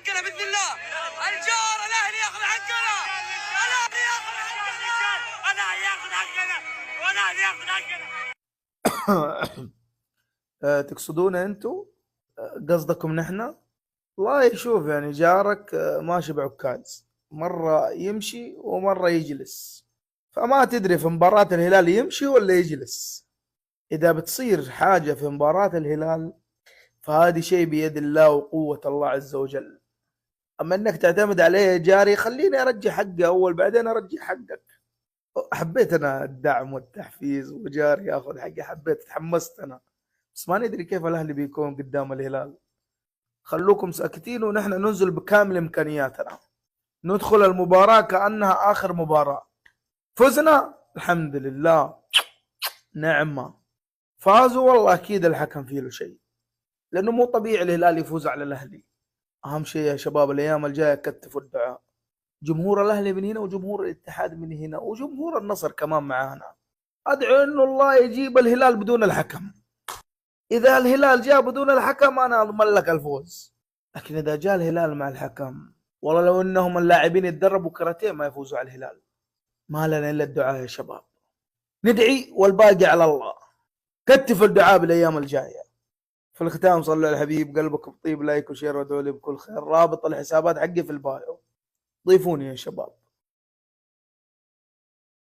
حقنا باذن الله. الجار الاهلي ياخذ حقنا، الاهلي ياخذ حقنا، الاهلي ياخذ حقنا، والاهلي ياخذ حقنا. تقصدون انتم؟ قصدكم نحن؟ والله شوف يعني جارك ماشي بعكاز، مرة يمشي ومرة يجلس، فما تدري في مباراة الهلال يمشي ولا يجلس. إذا بتصير حاجة في مباراة الهلال فهذه شيء بيد الله وقوة الله عز وجل. أما أنك تعتمد عليه يا جاري، خليني أرجع حقه أول بعدين أرجع حقك. حبيت أنا الدعم والتحفيز وجاري ياخذ حقي، حبيت تحمست أنا، بس ما ندري كيف الأهلي بيكون قدام الهلال. خلوكم ساكتين ونحن ننزل بكامل إمكانياتنا، ندخل المباراة كأنها آخر مباراة. فزنا الحمد لله، نعمة. فازوا والله أكيد الحكم فيه له شيء، لأنه مو طبيعي الهلال يفوز على الأهلي. أهم شيء يا شباب الأيام الجاية كتفوا الدعاء، جمهور الأهلي من هنا وجمهور الاتحاد من هنا وجمهور النصر كمان معانا. أدعو إنه الله يجيب الهلال بدون الحكم. إذا الهلال جاء بدون الحكم أنا أضمن لك الفوز، لكن إذا جاء الهلال مع الحكم والله لو إنهم اللاعبين يتدربوا كراتيه ما يفوزوا على الهلال. ما لنا إلا الدعاء يا شباب، ندعي والباقي على الله. كتفوا الدعاء بالأيام الجاية. في الختام صلوا على الحبيب، قلبكم طيب، لايك وشير وادعوا لي بكل خير. رابط الحسابات حقي في البايو، ضيفوني يا شباب.